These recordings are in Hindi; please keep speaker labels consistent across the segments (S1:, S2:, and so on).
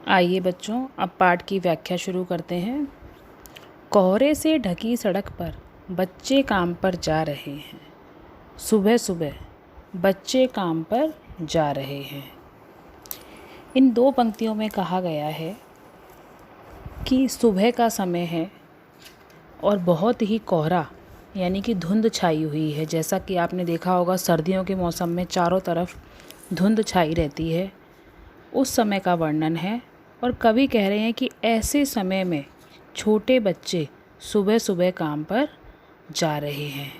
S1: आइए बच्चों, अब पाठ की व्याख्या शुरू करते हैं। कोहरे से ढकी सड़क पर बच्चे काम पर जा रहे हैं। सुबह सुबह बच्चे काम पर जा रहे हैं। इन दो पंक्तियों में कहा गया है कि सुबह का समय है और बहुत ही कोहरा यानी कि धुंध छाई हुई है। जैसा कि आपने देखा होगा, सर्दियों के मौसम में चारों तरफ धुंध छाई रहती है, उस समय का वर्णन है। और कवि कह रहे हैं कि ऐसे समय में छोटे बच्चे सुबह सुबह काम पर जा रहे हैं।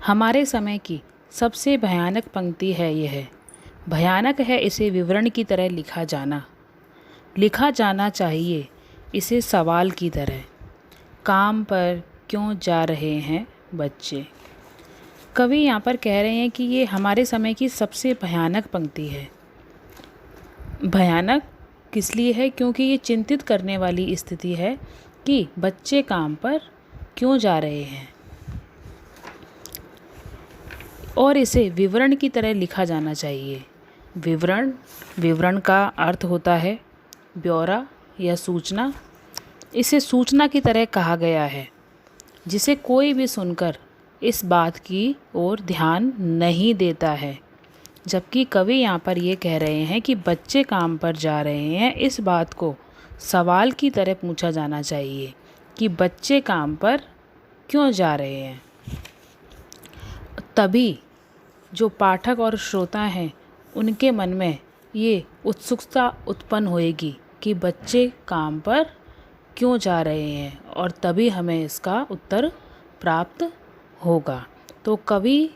S1: हमारे समय की सबसे भयानक पंक्ति है यह। भयानक है इसे विवरण की तरह लिखा जाना चाहिए इसे सवाल की तरह। काम पर क्यों जा रहे हैं बच्चे? कवि यहाँ पर कह रहे हैं कि ये हमारे समय की सबसे भयानक पंक्ति है। भयानक किस लिए है? क्योंकि ये चिंतित करने वाली स्थिति है कि बच्चे काम पर क्यों जा रहे हैं और इसे विवरण की तरह लिखा जाना चाहिए। विवरण का अर्थ होता है ब्यौरा या सूचना। इसे सूचना की तरह कहा गया है जिसे कोई भी सुनकर इस बात की ओर ध्यान नहीं देता है। जबकि कवि यहाँ पर ये कह रहे हैं कि बच्चे काम पर जा रहे हैं, इस बात को सवाल की तरह पूछा जाना चाहिए कि बच्चे काम पर क्यों जा रहे हैं। तभी जो पाठक और श्रोता हैं उनके मन में ये उत्सुकता उत्पन्न होएगी कि बच्चे काम पर क्यों जा रहे हैं, और तभी हमें इसका उत्तर प्राप्त होगा। तो कवि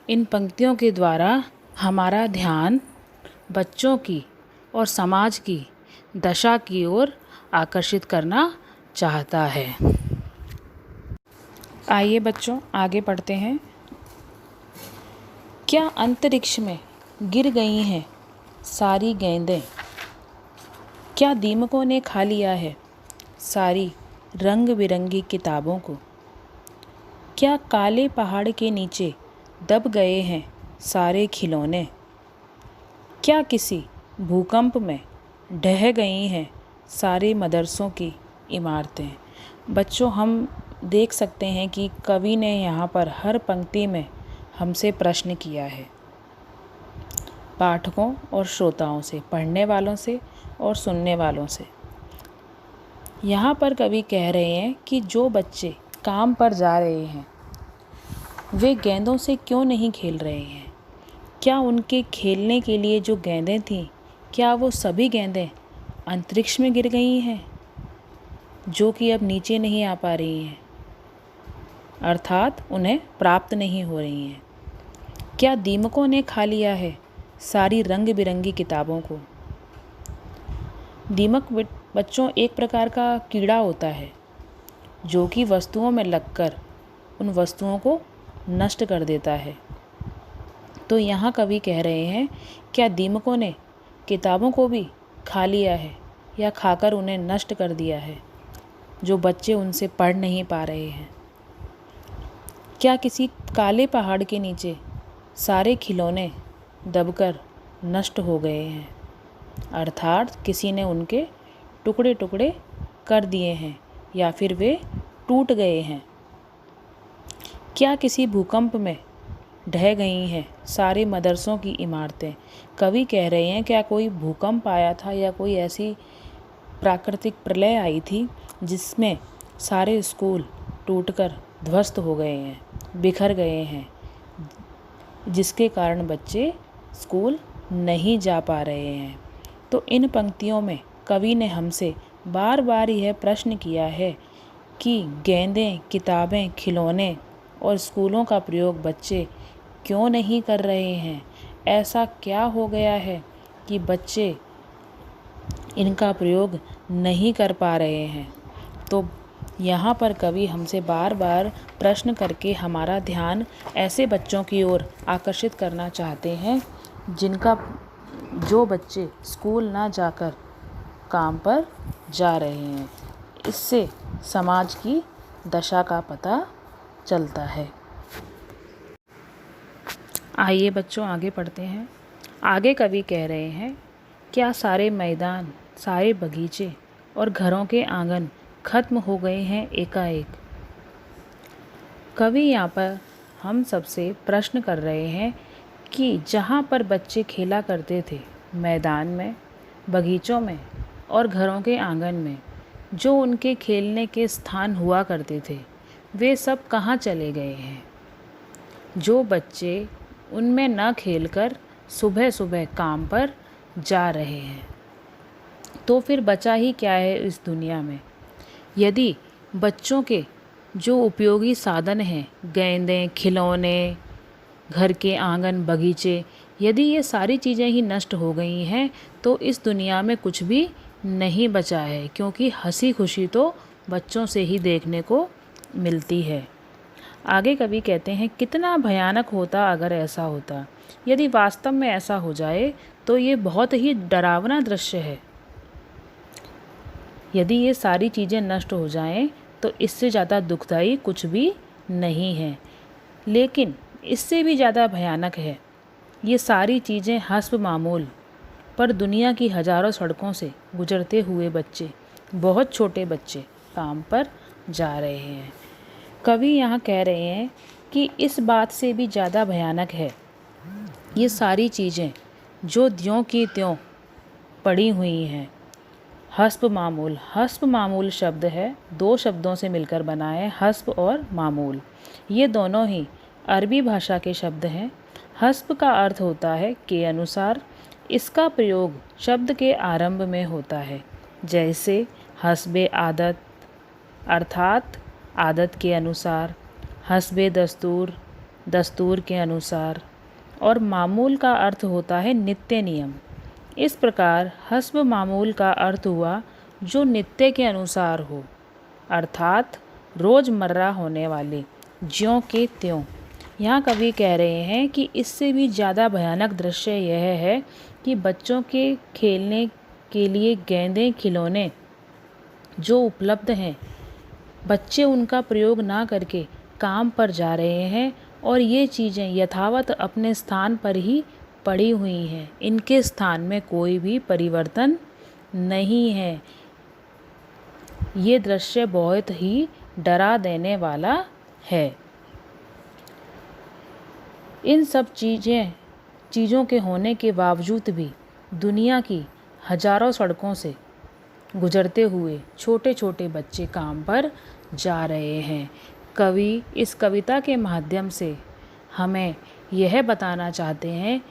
S1: इन पंक्तियों के द्वारा हमारा ध्यान बच्चों की और समाज की दशा की ओर आकर्षित करना चाहता है। आइए बच्चों, आगे पढ़ते हैं। क्या अंतरिक्ष में गिर गई हैं सारी गेंदें? क्या दीमकों ने खा लिया है सारी रंग बिरंगी किताबों को? क्या काले पहाड़ के नीचे दब गए हैं सारे खिलौने? क्या किसी भूकंप में ढह गई हैं सारे मदरसों की इमारतें? बच्चों, हम देख सकते हैं कि कवि ने यहाँ पर हर पंक्ति में हमसे प्रश्न किया है, पाठकों और श्रोताओं से, पढ़ने वालों से और सुनने वालों से। यहाँ पर कवि कह रहे हैं कि जो बच्चे काम पर जा रहे हैं वे गेंदों से क्यों नहीं खेल रहे हैं? क्या उनके खेलने के लिए जो गेंदें थीं, क्या वो सभी गेंदें अंतरिक्ष में गिर गई हैं जो कि अब नीचे नहीं आ पा रही हैं, अर्थात उन्हें प्राप्त नहीं हो रही हैं? क्या दीमकों ने खा लिया है सारी रंग बिरंगी किताबों को? दीमक बच्चों एक प्रकार का कीड़ा होता है जो कि वस्तुओं में लगकर उन वस्तुओं को नष्ट कर देता है। तो यहाँ कवि कह रहे हैं, क्या दीमकों ने किताबों को भी खा लिया है या खाकर उन्हें नष्ट कर दिया है जो बच्चे उनसे पढ़ नहीं पा रहे हैं? क्या किसी काले पहाड़ के नीचे सारे खिलौने दबकर नष्ट हो गए हैं, अर्थात किसी ने उनके टुकड़े टुकड़े कर दिए हैं या फिर वे टूट गए हैं? क्या किसी भूकंप में ढह गई हैं सारे मदरसों की इमारतें? कवि कह रहे हैं, क्या कोई भूकंप आया था या कोई ऐसी प्राकृतिक प्रलय आई थी जिसमें सारे स्कूल टूटकर ध्वस्त हो गए हैं, बिखर गए हैं, जिसके कारण बच्चे स्कूल नहीं जा पा रहे हैं? तो इन पंक्तियों में कवि ने हमसे बार बार यह प्रश्न किया है कि गेंदें, किताबें, खिलौने और स्कूलों का प्रयोग बच्चे क्यों नहीं कर रहे हैं? ऐसा क्या हो गया है कि बच्चे इनका प्रयोग नहीं कर पा रहे हैं? तो यहाँ पर कवि हमसे बार बार प्रश्न करके हमारा ध्यान ऐसे बच्चों की ओर आकर्षित करना चाहते हैं जो बच्चे स्कूल ना जाकर काम पर जा रहे हैं। इससे समाज की दशा का पता चलता है। आइए बच्चों, आगे पढ़ते हैं। आगे कवि कह रहे हैं क्या सारे मैदान, सारे बगीचे और घरों के आंगन खत्म हो गए हैं एकाएक? कवि यहाँ पर हम सबसे प्रश्न कर रहे हैं कि जहाँ पर बच्चे खेला करते थे, मैदान में, बगीचों में और घरों के आंगन में, जो उनके खेलने के स्थान हुआ करते थे, वे सब कहाँ चले गए हैं? जो बच्चे उनमें न खेलकर सुबह सुबह काम पर जा रहे हैं, तो फिर बचा ही क्या है इस दुनिया में? यदि बच्चों के जो उपयोगी साधन हैं, गेंदें, खिलौने, घर के आंगन, बगीचे, यदि ये सारी चीज़ें ही नष्ट हो गई हैं, तो इस दुनिया में कुछ भी नहीं बचा है, क्योंकि हंसी खुशी तो बच्चों से ही देखने को मिलती है। आगे कवि कहते हैं, कितना भयानक होता अगर ऐसा होता। यदि वास्तव में ऐसा हो जाए तो ये बहुत ही डरावना दृश्य है। यदि ये सारी चीज़ें नष्ट हो जाएं तो इससे ज़्यादा दुखदाई कुछ भी नहीं है। लेकिन इससे भी ज़्यादा भयानक है, ये सारी चीज़ें हस्ब मामूल, पर दुनिया की हज़ारों सड़कों से गुजरते हुए बच्चे, बहुत छोटे बच्चे काम पर जा रहे हैं। कवि यहाँ कह रहे हैं कि इस बात से भी ज़्यादा भयानक है ये सारी चीज़ें जो त्यों की त्यों पड़ी हुई हैं। हस्ब मामूल, हस्ब मामूल शब्द है, दो शब्दों से मिलकर बना है, हस्ब और मामूल। ये दोनों ही अरबी भाषा के शब्द हैं। हस्ब का अर्थ होता है के अनुसार। इसका प्रयोग शब्द के आरंभ में होता है, जैसे हस्बे आदत अर्थात आदत के अनुसार, हस्बे दस्तूर दस्तूर के अनुसार, और मामूल का अर्थ होता है नित्य नियम। इस प्रकार हस्ब मामूल का अर्थ हुआ जो नित्य के अनुसार हो, अर्थात रोज़मर्रा होने वाले, ज्यों के त्यों। यहाँ कवि कह रहे हैं कि इससे भी ज़्यादा भयानक दृश्य यह है कि बच्चों के खेलने के लिए गेंदें, खिलौने जो उपलब्ध हैं, बच्चे उनका प्रयोग ना करके काम पर जा रहे हैं और ये चीज़ें यथावत अपने स्थान पर ही पड़ी हुई हैं। इनके स्थान में कोई भी परिवर्तन नहीं है। ये दृश्य बहुत ही डरा देने वाला है। इन सब चीज़ों के होने के बावजूद भी दुनिया की हज़ारों सड़कों से गुजरते हुए छोटे छोटे बच्चे काम पर जा रहे हैं। कवि इस कविता के माध्यम से हमें यह बताना चाहते हैं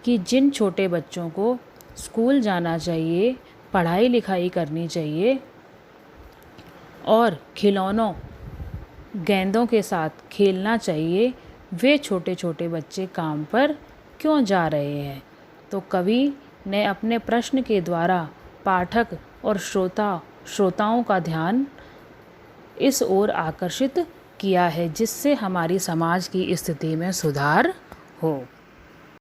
S1: कि जिन छोटे बच्चों को स्कूल जाना चाहिए, पढ़ाई लिखाई करनी चाहिए और खिलौनों, गेंदों के साथ खेलना चाहिए, वे छोटे छोटे बच्चे काम पर क्यों जा रहे हैं? तो कवि ने अपने प्रश्न के द्वारा पाठक और श्रोताओं का ध्यान इस ओर आकर्षित किया है, जिससे हमारी समाज की स्थिति में सुधार हो।